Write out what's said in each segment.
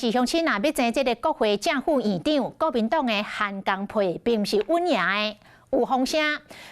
是乡亲啊，要争这个国会正副院长，国民党的韩江培并不是稳赢的。有风声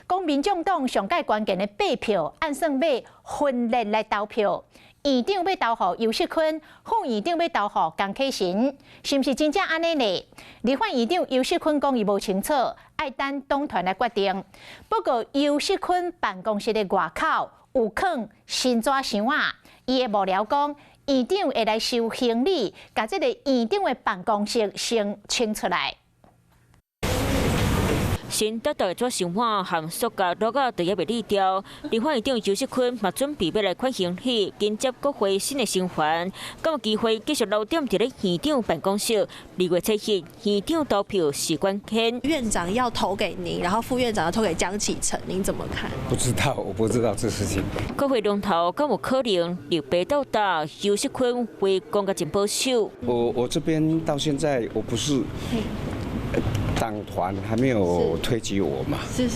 讲，民众党上届关键的8票，按算要分裂来投票。院长要投予尤锡坤，副院长要投予江启臣，是不是真正安尼呢？立法院长尤锡坤讲伊无清楚，爱等党团来决定。不过尤锡坤办公室的外口有放新纸箱啊，伊的幕僚讲。院长会来收行李，把这个院长的办公室先清出来。新得到的纸箱碗和塑胶落啊，就也未理掉。立法院长尤锡坤嘛准备要来款行李，迎接国会新的成员，敢有机会继续留点伫咧院长办公室。2月7日，院长投票时关键。院长要投给您，然后副院长要投给江启臣，您怎么看？不知道，我不知道这事情。国会龙头敢有可能由北到大，尤锡坤为公家真保守。我这边到现在我不是。党团还没有推举我嘛？是，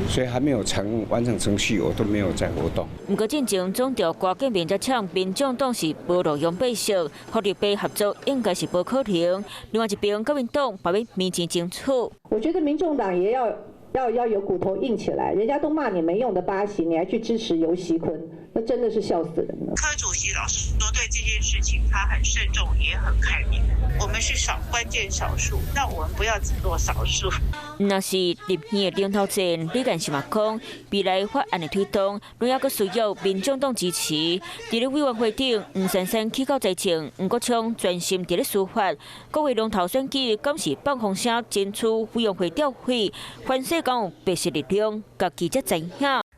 所以还没有完成程序，我都没有在活动。不过进前总调瓜建面才呛民众党是无路用百姓，和立法合作应该是无可能。另外一边国民党把要面前争取。我觉得民众党也要有骨头硬起来，人家都骂你没用的巴西，你还去支持尤锡坤，那真的是笑死人了。柯主席老师说对这件事情他很慎重，也很开明。我们是关键少数，那我们不要只做少数。若是立院的领头人，李干事嘛讲，未来法案的推动，拢还阁需要民众党支持。伫咧委员会顶，黄珊珊起到在前，黄国昌专心伫咧司法。国会龙头选举，敢是放风声争取委员会调会，反世敢有白色力量，家己才知影。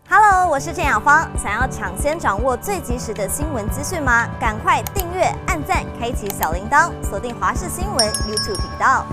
Hello， 我是郑雅芳。想要抢先掌握最及时的新闻资讯吗？赶快订阅、按赞、开启小铃铛，锁定华视新闻 YouTube 频道。